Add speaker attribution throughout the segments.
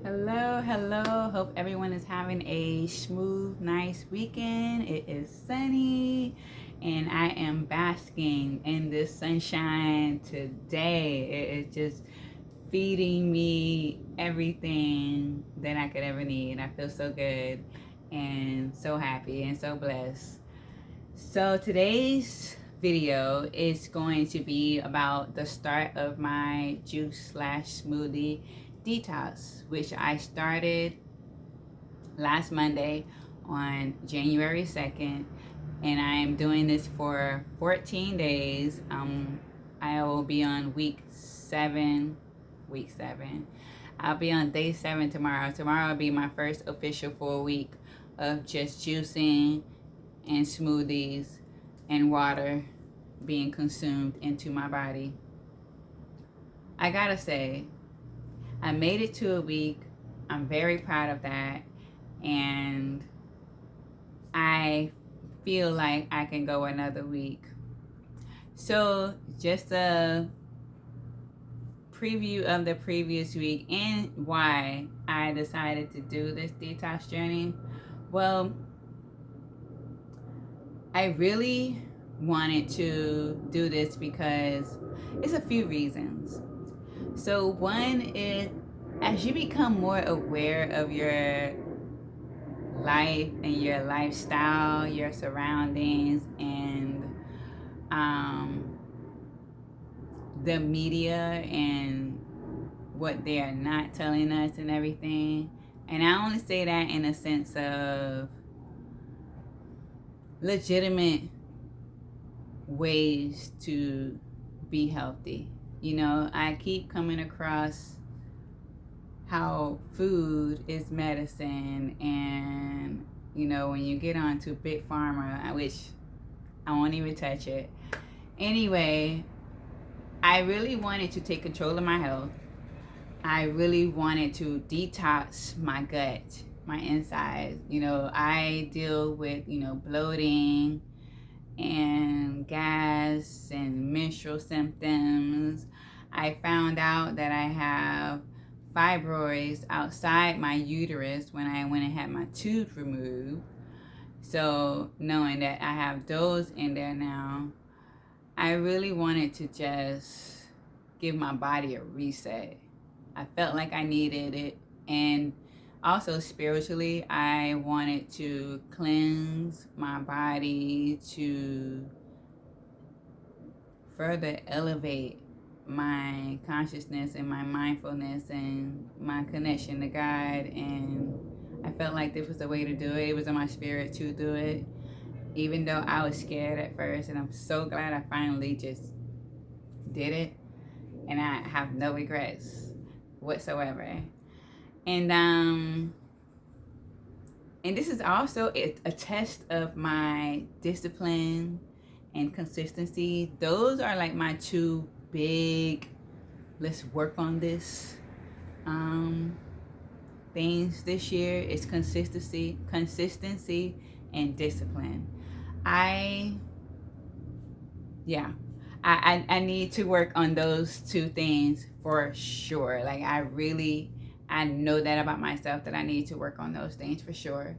Speaker 1: Hello, hello. Hope everyone is having a smooth, nice weekend. It is sunny and I am basking in this sunshine today. It is just feeding me everything that I could ever need. I feel so good and so happy and so blessed. So today's video is going to be about the start of my juice slash smoothie detox, which I started last Monday on January 2nd. And I am doing this for 14 days. I will be on week seven. I'll be on day 7 tomorrow. Tomorrow will be my first official full week of just juicing and smoothies and water being consumed into my body. I gotta say, I made it to a week. I'm very proud of that. And I feel like I can go another week. So, just a preview of the previous week and why I decided to do this detox journey. Well, I really wanted to do this because it's a few reasons. So, one is as you become more aware of your life and your lifestyle, your surroundings, and um, the media and what they are not telling us and everything. And I only say that in a sense of legitimate ways to be healthy. I keep coming across how food is medicine, and when you get on to big pharma, which I won't even touch it. Anyway, I really wanted to take control of my health. I really wanted to detox my gut, my insides. I deal with bloating and gas and menstrual symptoms. I found out that I have fibroids outside my uterus when I went and had my tubes removed. So knowing that I have those in there now, I really wanted to just give my body a reset. I felt like I needed it. And also spiritually, I wanted to cleanse my body to further elevate my consciousness and my mindfulness and my connection to God. And I felt like this was the way to do it. It was in my spirit to do it, even though I was scared at first. And I'm so glad I finally just did it. And I have no regrets whatsoever. And this is also a test of my discipline and consistency. Those are like my two big let's work on this things this year. Is consistency and discipline. I need to work on those two things for sure. Like I know that about myself, that I need to work on those things for sure.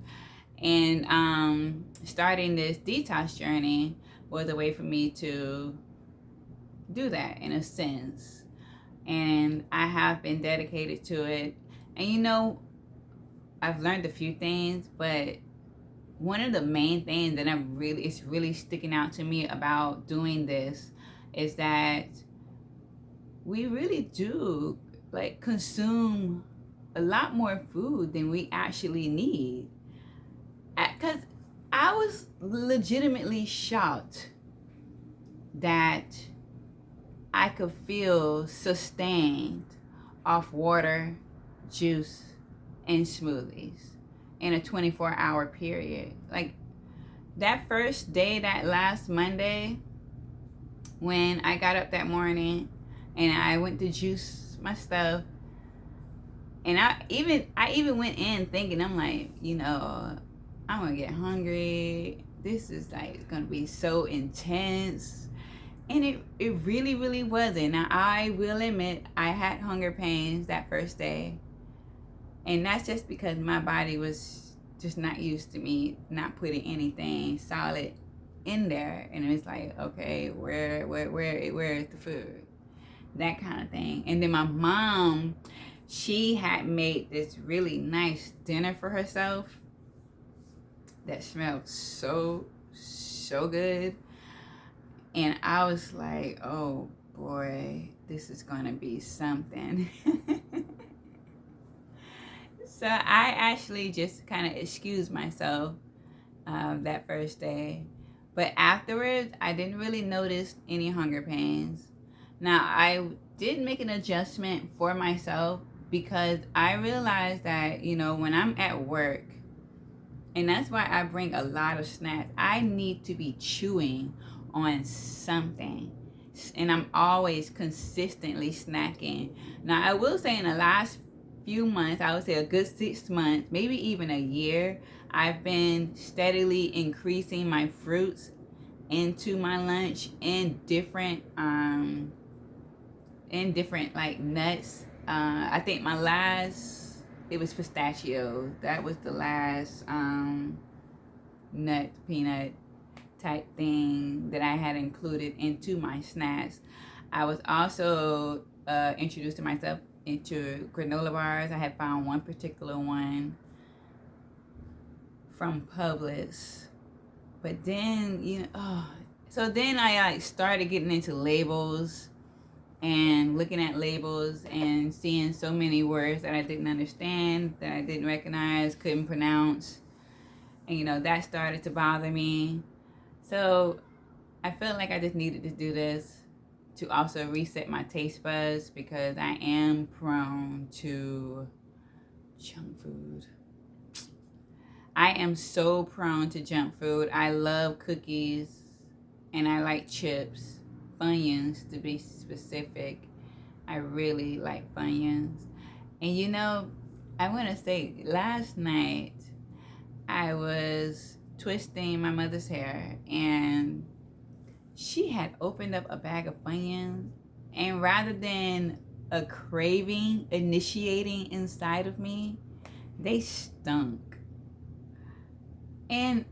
Speaker 1: And starting this detox journey was a way for me to do that in a sense. And I have been dedicated to it. And I've learned a few things, but one of the main things that is really sticking out to me about doing this is that we really do like consume a lot more food than we actually need. Because I was legitimately shocked that I could feel sustained off water, juice, and smoothies in a 24-hour period. Like that first day, that last Monday, when I got up that morning and I went to juice my stuff, and I even went in thinking, I'm like, I'm gonna get hungry. This is like gonna be so intense. And it really, really wasn't. Now I will admit I had hunger pains that first day. And that's just because my body was just not used to me not putting anything solid in there. And it's like, okay, where is the food? That kind of thing. And then my mom, she had made this really nice dinner for herself that smelled so good. And I was like, oh boy, this is gonna be something. So I actually just kind of excused myself that first day. But afterwards, I didn't really notice any hunger pains. Now, I did make an adjustment for myself because I realized that, when I'm at work, and that's why I bring a lot of snacks, I need to be chewing on something. And I'm always consistently snacking. Now, I will say in the last few months, I would say a good 6 months, maybe even a year, I've been steadily increasing my fruits into my lunch in different like nuts. I think my last, it was pistachio. That was the last nut peanut type thing that I had included into my snacks. I was also introduced to myself into granola bars. I had found one particular one from Publix. But then, so then I like started getting into labels and looking at labels and seeing so many words that I didn't understand, that I didn't recognize, couldn't pronounce. And, that started to bother me. So I felt like I just needed to do this to also reset my taste buds because I am prone to junk food. I am so prone to junk food. I love cookies and I like chips, Funyuns to be specific. I really like Funyuns. And I want to say last night I was twisting my mother's hair and she had opened up a bag of Funyuns, and rather than a craving initiating inside of me, they stunk. And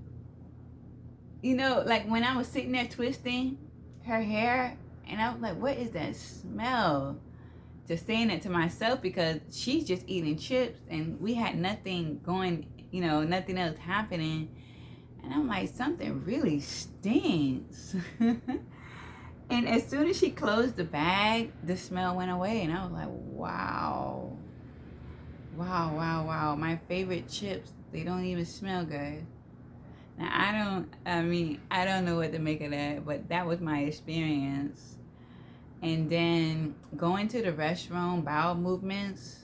Speaker 1: like when I was sitting there twisting her hair, and I was like, what is that smell? Just saying it to myself because she's just eating chips and we had nothing going, nothing else happening. And I'm like, something really stinks. And as soon as she closed the bag, the smell went away. And I was like, wow. Wow. My favorite chips, they don't even smell good. Now, I don't know what to make of that, but that was my experience. And then going to the restroom, bowel movements.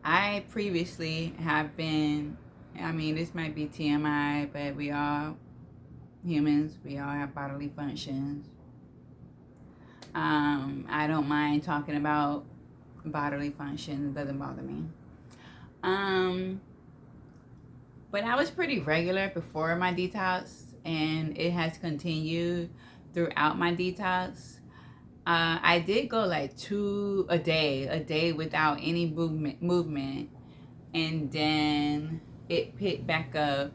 Speaker 1: I previously have been, this might be TMI, but we all humans, we all have bodily functions. I don't mind talking about bodily functions, it doesn't bother me. But I was pretty regular before my detox, and it has continued throughout my detox. I did go like a day without any movement, and then it picked back up.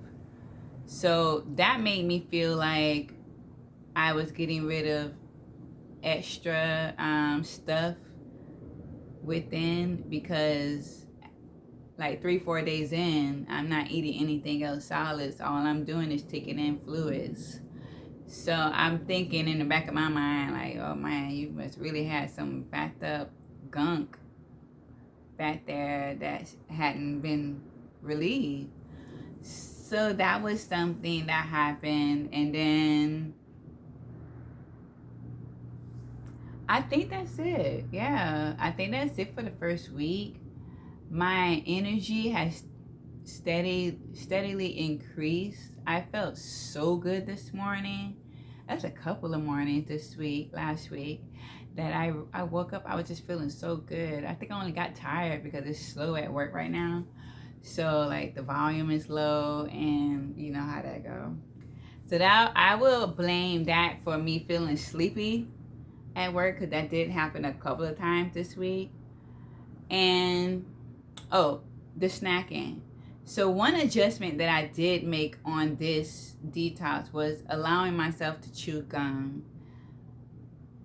Speaker 1: So that made me feel like I was getting rid of extra stuff within, because like 3-4 days in, I'm not eating anything else solids. All I'm doing is taking in fluids. So I'm thinking in the back of my mind, like, oh man, you must really have some backed up gunk back there that hadn't been relieved. So that was something that happened. And then I think that's it. Yeah, I think that's it for the first week. My energy has steadily increased. I felt so good this morning. That's a couple of mornings last week, that I woke up, I was just feeling so good. I think I only got tired because it's slow at work right now. So like the volume is low, and you know how that go. So that I will blame that for me feeling sleepy at work, because that did happen a couple of times this week. And Oh, the snacking. So one adjustment that I did make on this detox was allowing myself to chew gum,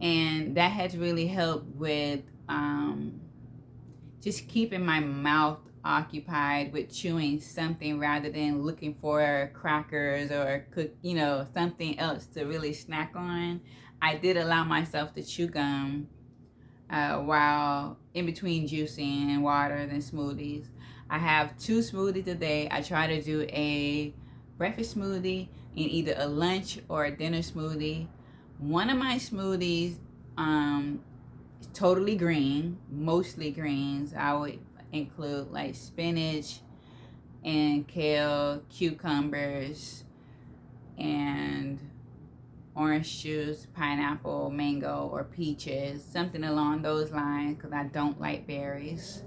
Speaker 1: and that has really helped with just keeping my mouth occupied with chewing something rather than looking for crackers or something else to really snack on. I did allow myself to chew gum while in between juicing and water and smoothies. I have 2 smoothies a day. I try to do a breakfast smoothie and either a lunch or a dinner smoothie. One of my smoothies is totally green, mostly greens. I would include like spinach and kale, cucumbers, and orange juice, pineapple, mango, or peaches, something along those lines, because I don't like berries.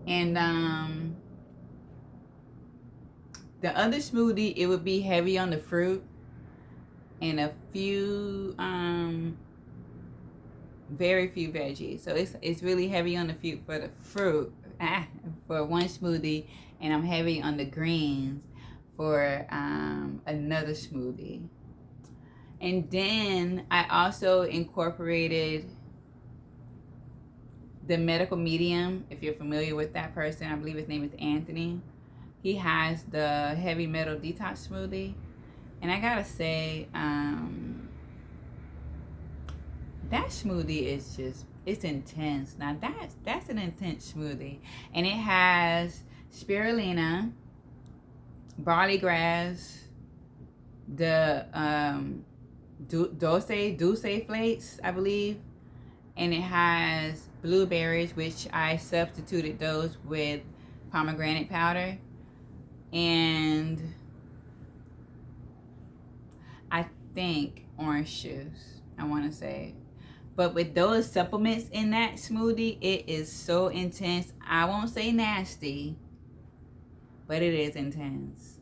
Speaker 1: And the other smoothie, it would be heavy on the fruit and a few, very few veggies. So it's really heavy on the fruit for the fruit for one smoothie, and I'm heavy on the greens for another smoothie. And then I also incorporated the medical medium. If you're familiar with that person, I believe his name is Anthony. He has the heavy metal detox smoothie. And I gotta say, that smoothie is just, it's intense. Now that's an intense smoothie. And it has spirulina, barley grass, the dulce flakes, I believe, and it has blueberries, which I substituted those with pomegranate powder, and I think orange juice, I want to say. But with those supplements in that smoothie, it is so intense. I won't say nasty, but it is intense.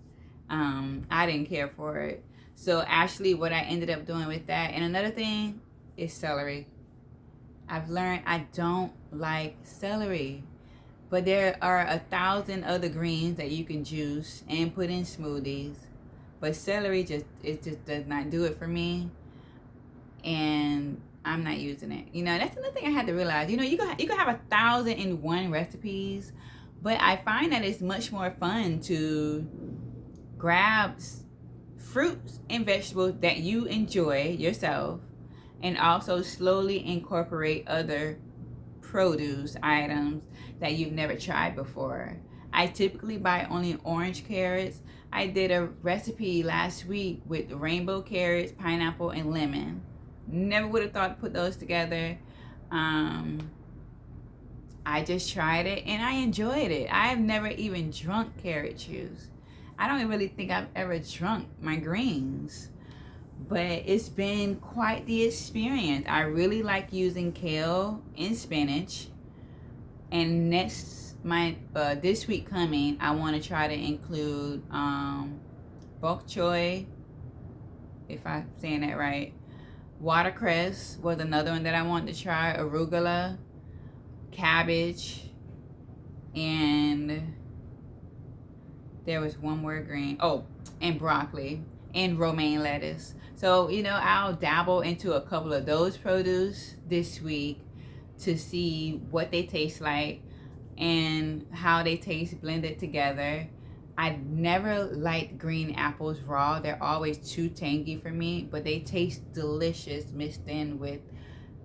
Speaker 1: I didn't care for it. So actually what I ended up doing with that, and another thing is celery. I've learned I don't like celery, but there are 1,000 other greens that you can juice and put in smoothies. But celery just does not do it for me, and I'm not using it. That's another thing I had to realize. You can have 1,001 recipes, but I find that it's much more fun to grab fruits and vegetables that you enjoy yourself, and also slowly incorporate other produce items that you've never tried before. I typically buy only orange carrots. I did a recipe last week with rainbow carrots, pineapple, and lemon. Never would have thought to put those together. I just tried it and I enjoyed it. I've never even drunk carrot juice. I don't really think I've ever drunk my greens, but it's been quite the experience. I really like using kale and spinach. And this week coming, I want to try to include bok choy, if I'm saying that right. Watercress was another one that I wanted to try. Arugula, cabbage, and there was one more green. Oh, and broccoli and romaine lettuce. So, I'll dabble into a couple of those produce this week to see what they taste like and how they taste blended together. I never liked green apples raw. They're always too tangy for me, but they taste delicious mixed in with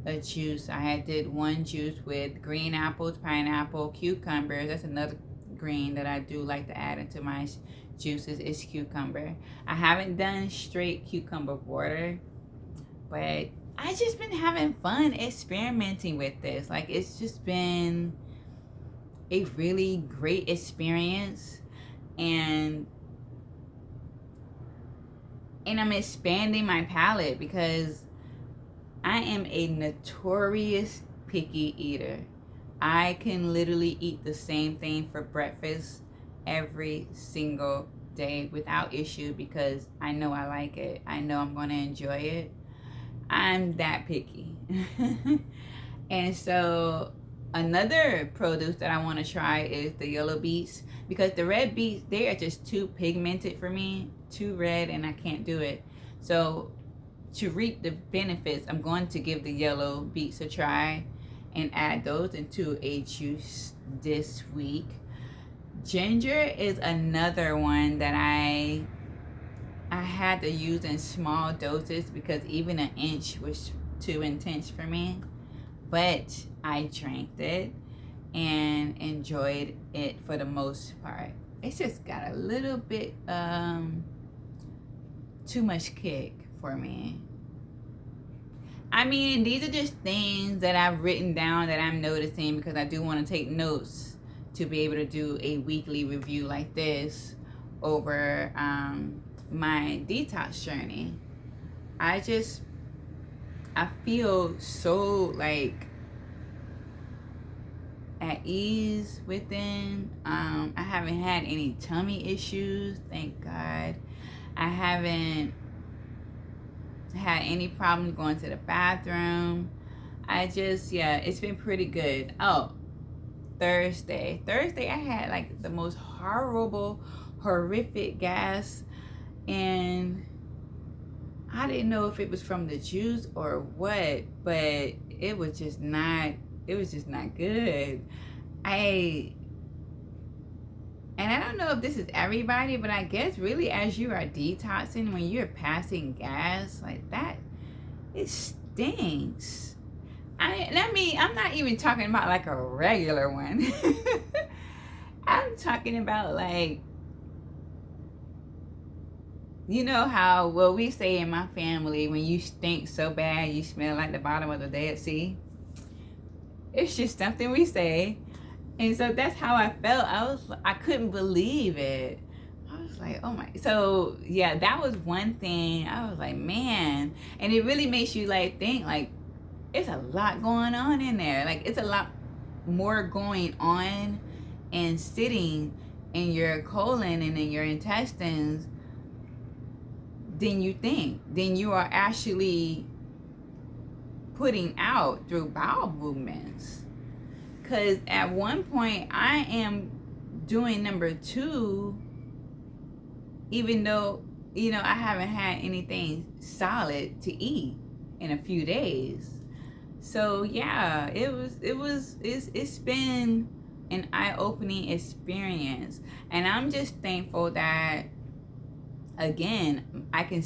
Speaker 1: a juice. did one juice with green apples, pineapple, cucumbers. That's another green that I do like to add into my juices is cucumber. I haven't done straight cucumber water, but I just been having fun experimenting with this. Like, it's just been a really great experience, and I'm expanding my palate because I am a notorious picky eater. I can literally eat the same thing for breakfast every single day without issue because I know I like it. I know I'm going to enjoy it. I'm that picky. And so Another produce that I want to try is the yellow beets, because the red beets, they are just too pigmented for me, too red, and I can't do it. So to reap the benefits, I'm going to give the yellow beets a try and add those into a juice this week. Ginger is another one that I had to use in small doses because even an inch was too intense for me. But I drank it and enjoyed it for the most part. It's just got a little bit too much kick for me. I mean, these are just things that I've written down that I'm noticing because I do want to take notes to be able to do a weekly review like this over my detox journey. I feel so like at ease within. I haven't had any tummy issues, thank God. I haven't had any problems going to the bathroom. It's been pretty good. Oh, Thursday I had like the most horrific gas, and I didn't know if it was from the juice or what, but it was just not good. And I don't know if this is everybody, but I guess really as you are detoxing, when you're passing gas like that, it stinks. I'm not even talking about like a regular one. I'm talking about like, you know how, well, we say in my family, when you stink so bad, you smell like the bottom of the Dead Sea. It's just something we say. And so that's how I felt. I couldn't believe it. I was like, oh my. So yeah, that was one thing. I was like, man. And it really makes you like think like, it's a lot going on in there. Like it's a lot more going on and sitting in your colon and in your intestines than you think, than you are actually putting out through bowel movements. Because at one point I am doing number 2, even though, you know, I haven't had anything solid to eat in a few days. So yeah, it's been an eye-opening experience. And I'm just thankful that, again, I can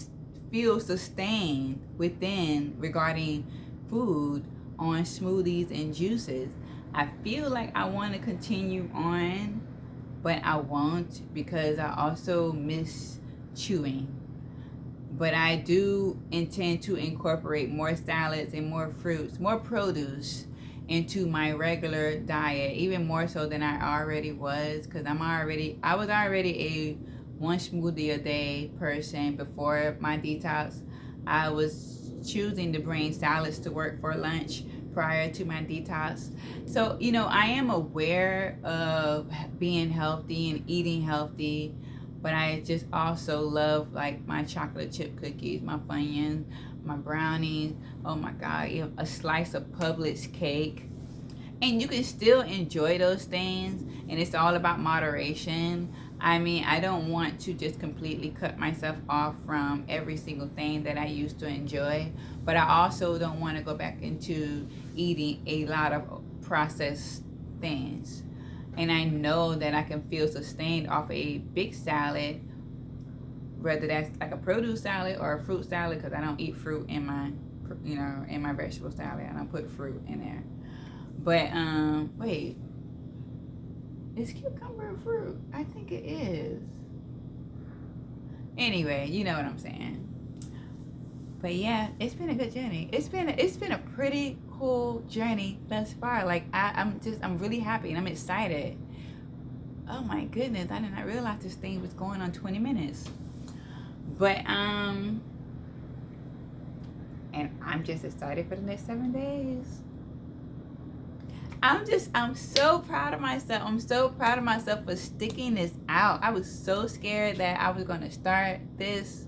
Speaker 1: feel sustained within regarding food on smoothies and juices. I feel like I want to continue on, but I won't because I also miss chewing. But I do intend to incorporate more salads and more fruits, more produce into my regular diet, even more so than I already was, because I was already a one smoothie a day person before my detox. I was choosing to bring salads to work for lunch prior to my detox. So, you know, I am aware of being healthy and eating healthy, but I just also love like my chocolate chip cookies, my Funyuns, my brownies. Oh my God, a slice of Publix cake. And you can still enjoy those things, and it's all about moderation. I mean, I don't want to just completely cut myself off from every single thing that I used to enjoy, but I also don't want to go back into eating a lot of processed things. And I know that I can feel sustained off a big salad, whether that's like a produce salad or a fruit salad, because I don't eat fruit in my, you know, in my vegetable salad. I don't put fruit in there. But wait, is cucumber a fruit? I think it is. Anyway, you know what I'm saying. But yeah, it's been a good journey. It's been a pretty cool journey thus far. Like I'm really happy and I'm excited. Oh my goodness, I did not realize this thing was going on 20 minutes. But and I'm just excited for the next 7 days. I'm so proud of myself. I'm so proud of myself for sticking this out. I was so scared that I was going to start this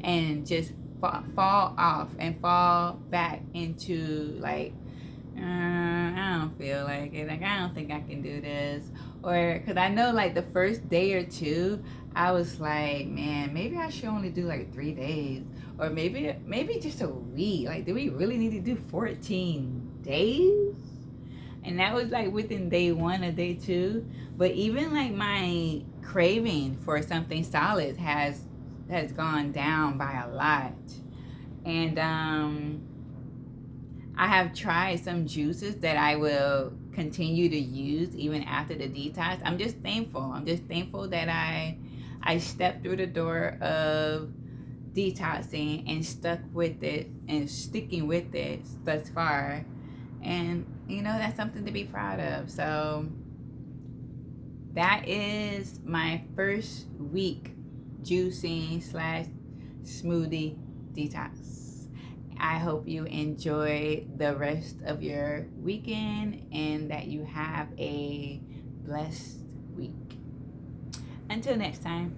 Speaker 1: and just fall off and fall back into like I don't feel like it. Like, I don't think I can do this. Or, because I know, like, the first day or two, I was like, man, maybe I should only do like 3 days. Or maybe just a week. Like, do we really need to do 14 days? And that was like within day one or day two. But even like my craving for something solid has gone down by a lot. And I have tried some juices that I will continue to use even after the detox. I'm just thankful. I'm just thankful that I stepped through the door of detoxing and stuck with it and sticking with it thus far. And that's something to be proud of. So that is my first week juicing slash smoothie detox. I hope you enjoy the rest of your weekend and that you have a blessed week. Until next time.